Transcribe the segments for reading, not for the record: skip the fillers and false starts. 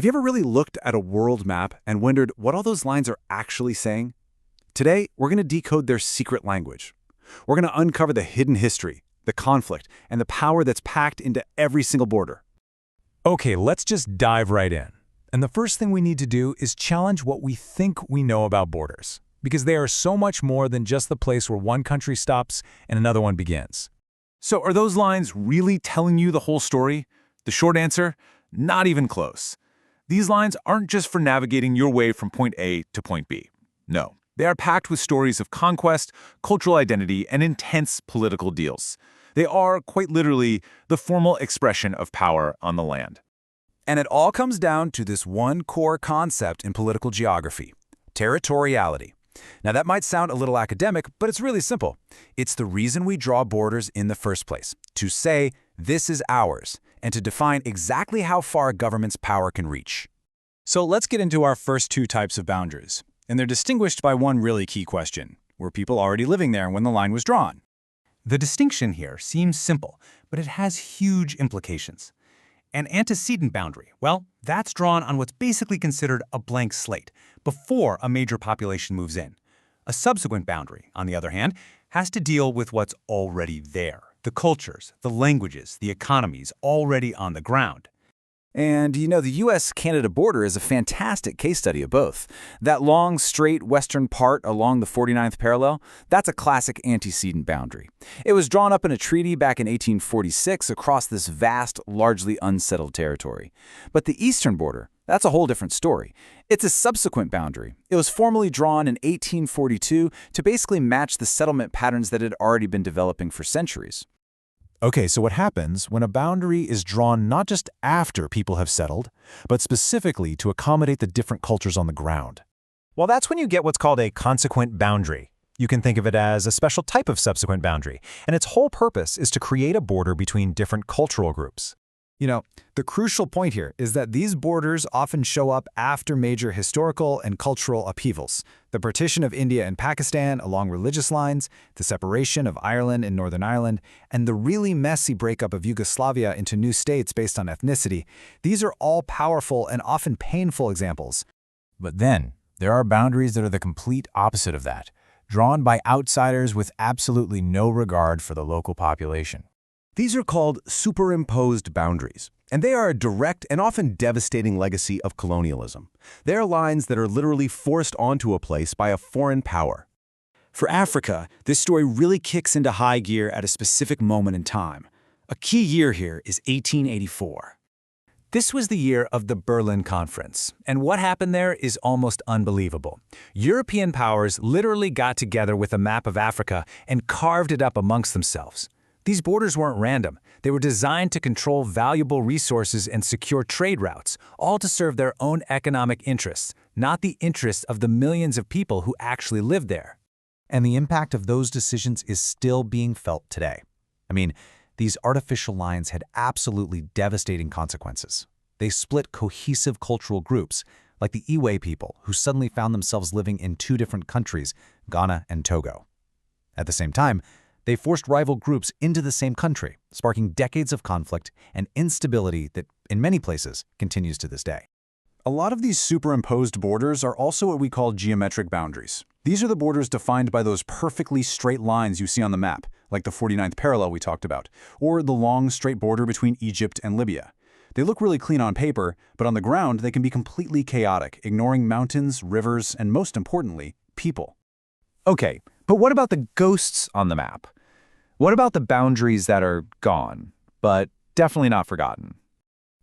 Have you ever really looked at a world map and wondered what all those lines are actually saying? Today, we're going to decode their secret language. We're going to uncover the hidden history, the conflict, and the power that's packed into every single border. Okay, let's just dive right in. And the first thing we need to do is challenge what we think we know about borders, because they are so much more than just the place where one country stops and another one begins. So are those lines really telling you the whole story? The short answer? Not even close. These lines aren't just for navigating your way from point A to point B. No, they are packed with stories of conquest, cultural identity, and intense political deals. They are, quite literally, the formal expression of power on the land. And it all comes down to this one core concept in political geography: territoriality. Now, that might sound a little academic, but it's really simple. It's the reason we draw borders in the first place, to say, this is ours, and to define exactly how far a government's power can reach. So let's get into our first two types of boundaries, and they're distinguished by one really key question: were people already living there when the line was drawn? The distinction here seems simple, but it has huge implications. An antecedent boundary, well, that's drawn on what's basically considered a blank slate, before a major population moves in. A subsequent boundary, on the other hand, has to deal with what's already there: the cultures, the languages, the economies already on the ground. And you know, the U.S.-Canada border is a fantastic case study of both. That long, straight western part along the 49th parallel, that's a classic antecedent boundary. It was drawn up in a treaty back in 1846 across this vast, largely unsettled territory. But the eastern border, that's a whole different story. It's a subsequent boundary. It was formally drawn in 1842 to basically match the settlement patterns that had already been developing for centuries. Okay, so what happens when a boundary is drawn not just after people have settled, but specifically to accommodate the different cultures on the ground? Well, that's when you get what's called a consequent boundary. You can think of it as a special type of subsequent boundary, and its whole purpose is to create a border between different cultural groups. You know, the crucial point here is that these borders often show up after major historical and cultural upheavals: the partition of India and Pakistan along religious lines, the separation of Ireland and Northern Ireland, and the really messy breakup of Yugoslavia into new states based on ethnicity. These are all powerful and often painful examples. But then, there are boundaries that are the complete opposite of that, drawn by outsiders with absolutely no regard for the local population. These are called superimposed boundaries, and they are a direct and often devastating legacy of colonialism. They are lines that are literally forced onto a place by a foreign power. For Africa, this story really kicks into high gear at a specific moment in time. A key year here is 1884. This was the year of the Berlin Conference, and what happened there is almost unbelievable. European powers literally got together with a map of Africa and carved it up amongst themselves. These borders weren't random. They were designed to control valuable resources and secure trade routes, all to serve their own economic interests, not the interests of the millions of people who actually lived there. And the impact of those decisions is still being felt today. I mean, these artificial lines had absolutely devastating consequences. They split cohesive cultural groups, like the Iwe people, who suddenly found themselves living in two different countries, Ghana and Togo. At the same time, they forced rival groups into the same country, sparking decades of conflict and instability that, in many places, continues to this day. A lot of these superimposed borders are also what we call geometric boundaries. These are the borders defined by those perfectly straight lines you see on the map, like the 49th parallel we talked about, or the long, straight border between Egypt and Libya. They look really clean on paper, but on the ground they can be completely chaotic, ignoring mountains, rivers, and most importantly, people. Okay, but what about the ghosts on the map? What about the boundaries that are gone, but definitely not forgotten?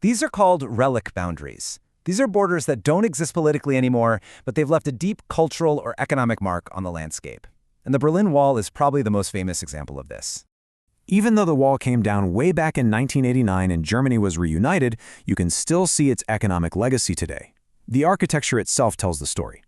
These are called relic boundaries. These are borders that don't exist politically anymore, but they've left a deep cultural or economic mark on the landscape. And the Berlin Wall is probably the most famous example of this. Even though the wall came down way back in 1989 and Germany was reunited, you can still see its economic legacy today. The architecture itself tells the story.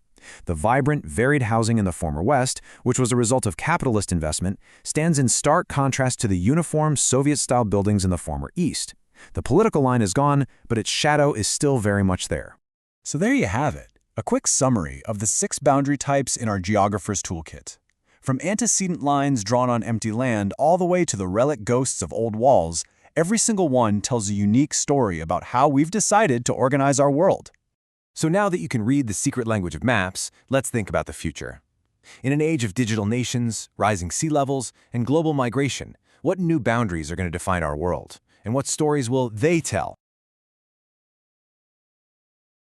The vibrant, varied housing in the former West, which was a result of capitalist investment, stands in stark contrast to the uniform Soviet-style buildings in the former East. The political line is gone, but its shadow is still very much there. So there you have it, a quick summary of the 6 boundary types in our geographer's toolkit. From antecedent lines drawn on empty land all the way to the relic ghosts of old walls, Every single one tells a unique story about how we've decided to organize our world. So now that you can read the secret language of maps, let's think about the future. In an age of digital nations, rising sea levels, and global migration, what new boundaries are going to define our world? And what stories will they tell